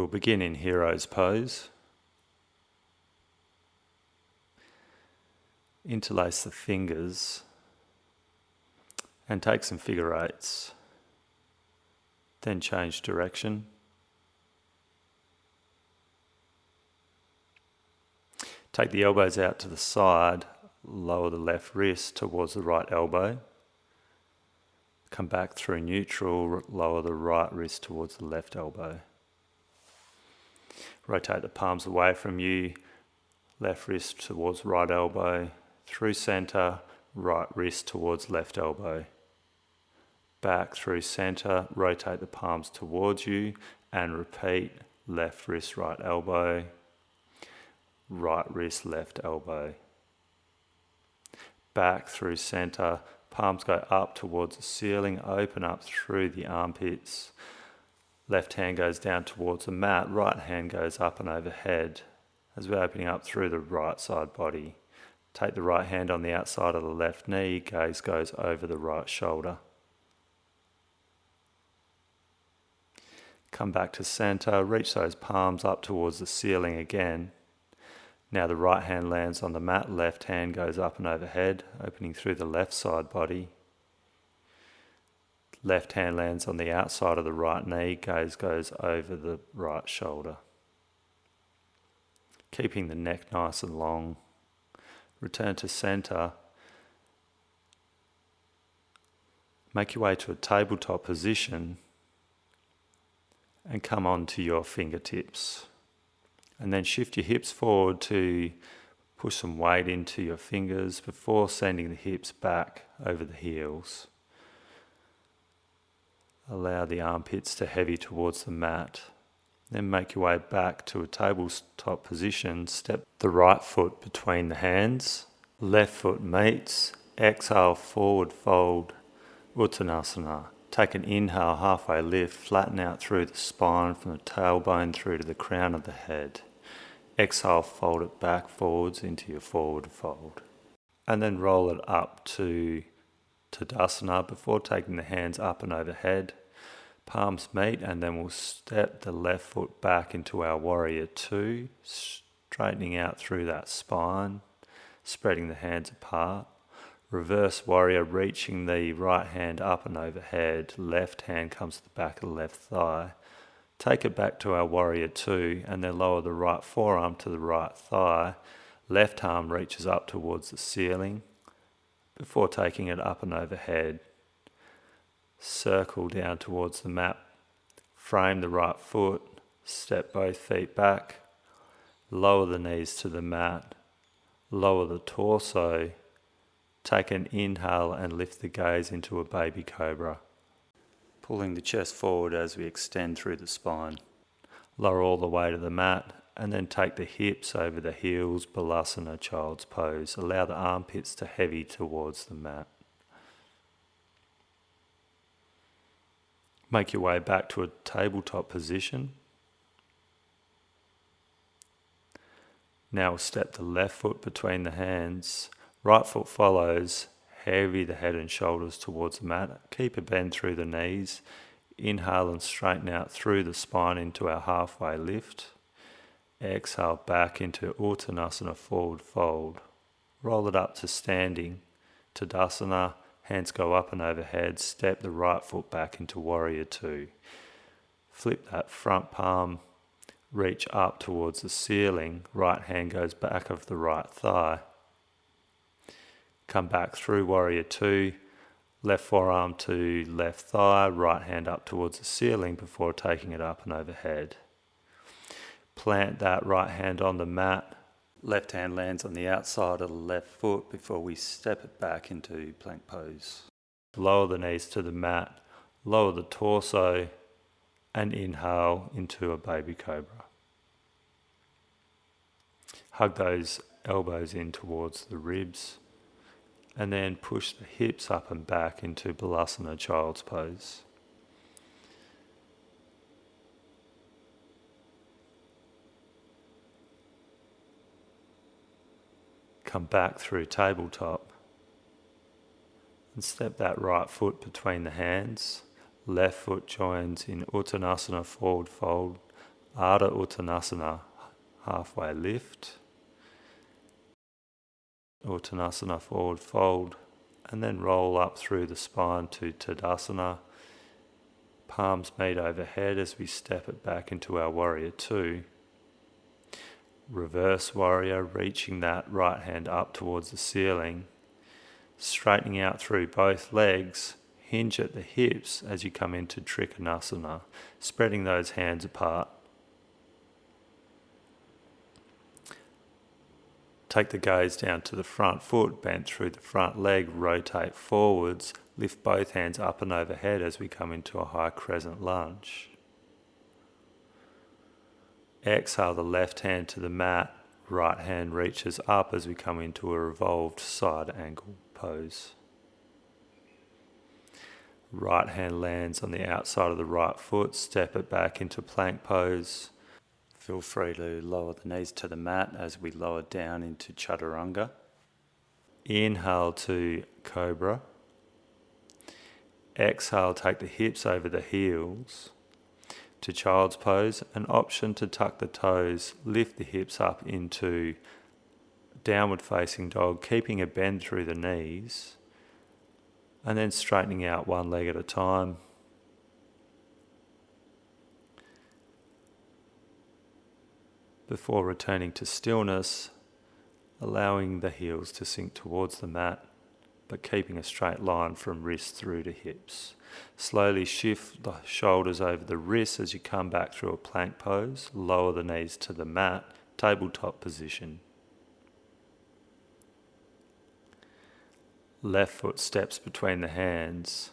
We'll begin in Hero's Pose. Interlace the fingers and take some figure eights. Then change direction. Take the elbows out to the side, lower the left wrist towards the right elbow. Come back through neutral, lower the right wrist towards the left elbow. Rotate the palms away from you, left wrist towards right elbow, through center, right wrist towards left elbow. Back through center, rotate the palms towards you and repeat, left wrist, right elbow, right wrist, left elbow. Back through center, palms go up towards the ceiling, open up through the armpits. Left hand goes down towards the mat, right hand goes up and overhead as we're opening up through the right side body. Take the right hand on the outside of the left knee, gaze goes over the right shoulder. Come back to center, reach those palms up towards the ceiling again. Now the right hand lands on the mat, left hand goes up and overhead, opening through the left side body. Left hand lands on the outside of the right knee, gaze goes over the right shoulder. Keeping the neck nice and long. Return to center. Make your way to a tabletop position and come onto your fingertips. And then shift your hips forward to push some weight into your fingers before sending the hips back over the heels. Allow the armpits to heavy towards the mat. Then make your way back to a tabletop position. Step the right foot between the hands. Left foot meets. Exhale, forward fold, Uttanasana. Take an inhale, halfway lift. Flatten out through the spine from the tailbone through to the crown of the head. Exhale, fold it back forwards into your forward fold. And then roll it up to Tadasana before taking the hands up and overhead. Palms meet, and then we'll step the left foot back into our Warrior Two, straightening out through that spine, spreading the hands apart. Reverse Warrior, reaching the right hand up and overhead, left hand comes to the back of the left thigh. Take it back to our Warrior Two, and then lower the right forearm to the right thigh. Left arm reaches up towards the ceiling before taking it up and overhead. Circle down towards the mat. Frame the right foot. Step both feet back. Lower the knees to the mat. Lower the torso. Take an inhale and lift the gaze into a baby cobra. Pulling the chest forward as we extend through the spine. Lower all the way to the mat, and then take the hips over the heels, Balasana, child's pose. Allow the armpits to heavy towards the mat. Make your way back to a tabletop position. Now we'll step the left foot between the hands. Right foot follows. Heavy the head and shoulders towards the mat. Keep a bend through the knees. Inhale and straighten out through the spine into our halfway lift. Exhale back into Uttanasana, forward fold. Roll it up to standing. Tadasana, hands go up and overhead. Step the right foot back into Warrior Two. Flip that front palm, reach up towards the ceiling. Right hand goes back of the right thigh. Come back through Warrior Two. Left forearm to left thigh, right hand up towards the ceiling before taking it up and overhead. Plant that right hand on the mat. Left hand lands on the outside of the left foot before we step it back into plank pose. Lower the knees to the mat, lower the torso, and inhale into a baby cobra. Hug those elbows in towards the ribs, and then push the hips up and back into Balasana, child's pose. Come back through tabletop and step that right foot between the hands. Left foot joins in Uttanasana, forward fold. Ardha Uttanasana, halfway lift. Uttanasana, forward fold, and then roll up through the spine to Tadasana. Palms meet overhead as we step it back into our Warrior Two. Reverse Warrior, reaching that right hand up towards the ceiling, straightening out through both legs, hinge at the hips as you come into Trikonasana, spreading those hands apart. Take the gaze down to the front foot, bend through the front leg, rotate forwards, lift both hands up and overhead as we come into a high crescent lunge. Exhale the left hand to the mat, right hand reaches up as we come into a revolved side angle pose. Right hand lands on the outside of the right foot, step it back into plank pose. Feel free to lower the knees to the mat as we lower down into Chaturanga. Inhale to Cobra. Exhale, take the hips over the heels to Child's Pose. An option to tuck the toes, lift the hips up into Downward Facing Dog, keeping a bend through the knees, and then straightening out one leg at a time. Before returning to stillness, allowing the heels to sink towards the mat, but keeping a straight line from wrist through to hips. Slowly shift the shoulders over the wrists as you come back through a plank pose. Lower the knees to the mat, tabletop position. Left foot steps between the hands,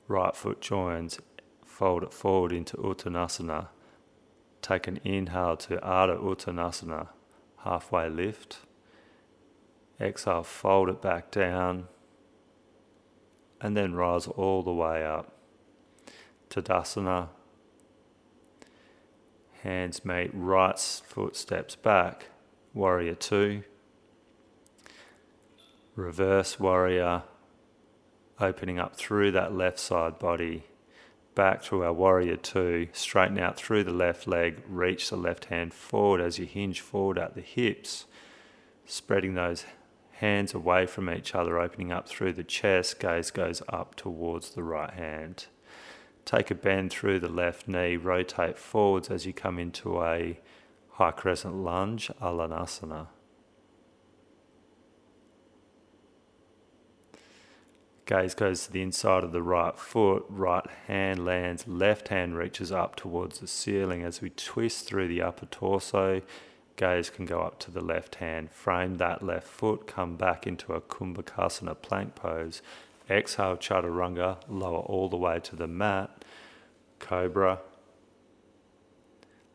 right foot joins, fold it forward into Uttanasana. Take an inhale to Ardha Uttanasana, halfway lift. Exhale, fold it back down, and then rise all the way up. Tadasana. Hands meet, right foot steps back, Warrior Two. Reverse Warrior, opening up through that left side body, back through our Warrior Two, straighten out through the left leg, reach the left hand forward as you hinge forward at the hips, spreading those hands away from each other, opening up through the chest, gaze goes up towards the right hand. Take a bend through the left knee, rotate forwards as you come into a high crescent lunge, Alanasana. Gaze goes to the inside of the right foot, right hand lands, left hand reaches up towards the ceiling as we twist through the upper torso. Gaze can go up to the left hand, frame that left foot, come back into a Kumbhakasana plank pose. Exhale Chaturanga, lower all the way to the mat, Cobra.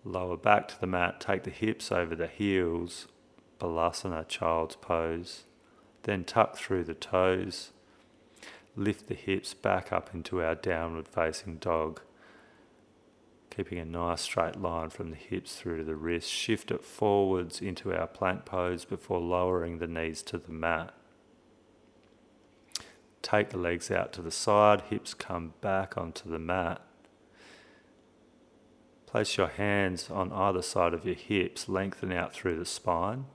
Lower back to the mat, take the hips over the heels, Balasana, Child's Pose. Then tuck through the toes. Lift the hips back up into our Downward Facing Dog, keeping a nice straight line from the hips through to the wrists. Shift it forwards into our plank pose before lowering the knees to the mat. Take the legs out to the side, hips come back onto the mat. Place your hands on either side of your hips, lengthen out through the spine.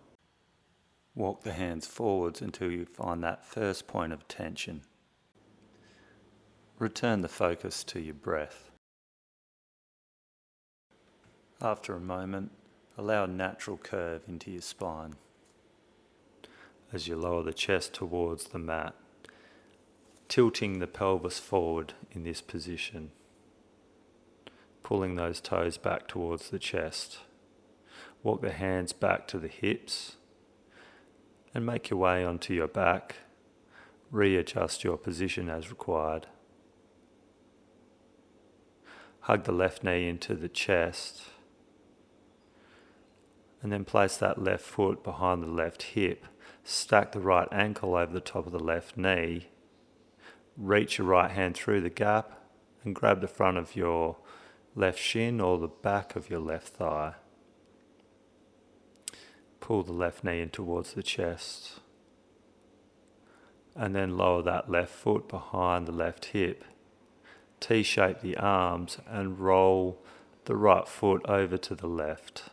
Walk the hands forwards until you find that first point of tension. Return the focus to your breath. After a moment, allow a natural curve into your spine as you lower the chest towards the mat, tilting the pelvis forward in this position, pulling those toes back towards the chest. Walk the hands back to the hips and make your way onto your back. Readjust your position as required. Hug the left knee into the chest and then place that left foot behind the left hip. Stack the right ankle over the top of the left knee. Reach your right hand through the gap and grab the front of your left shin or the back of your left thigh. Pull the left knee in towards the chest and then lower that left foot behind the left hip. T-shape the arms and roll the right foot over to the left.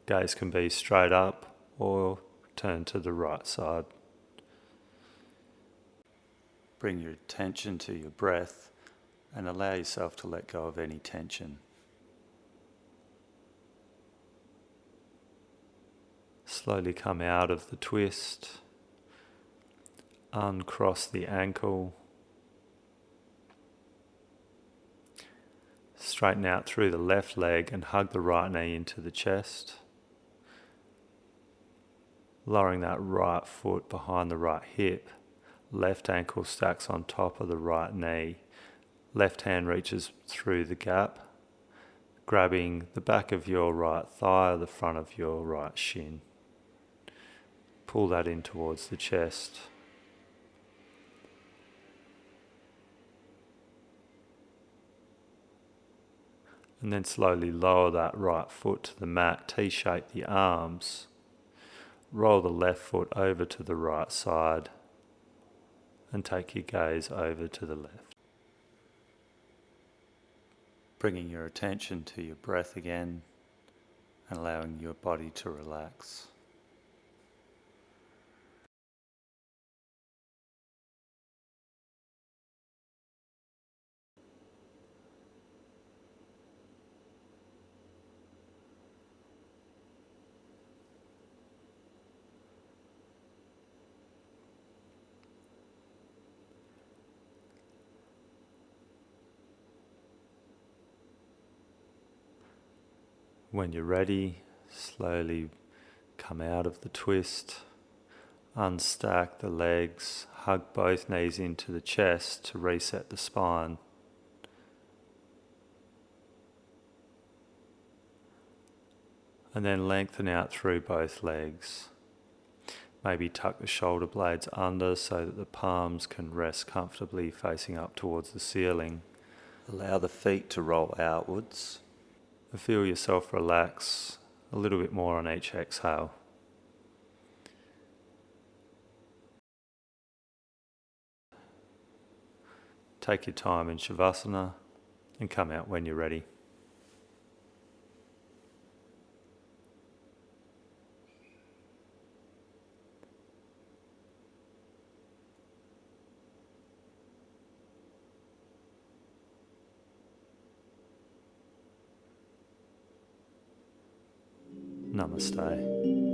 Gaze can be straight up or turn to the right side. Bring your attention to your breath and allow yourself to let go of any tension. Slowly come out of the twist, uncross the ankle, straighten out through the left leg and hug the right knee into the chest. Lowering that right foot behind the right hip, left ankle stacks on top of the right knee, left hand reaches through the gap, grabbing the back of your right thigh or the front of your right shin. Pull that in towards the chest. And then slowly lower that right foot to the mat, T-shape the arms, roll the left foot over to the right side and take your gaze over to the left. Bringing your attention to your breath again and allowing your body to relax. When you're ready, slowly come out of the twist, unstack the legs, hug both knees into the chest to reset the spine. And then lengthen out through both legs. Maybe tuck the shoulder blades under so that the palms can rest comfortably facing up towards the ceiling. Allow the feet to roll outwards. Feel yourself relax a little bit more on each exhale. Take your time in Shavasana and come out when you're ready. Namaste.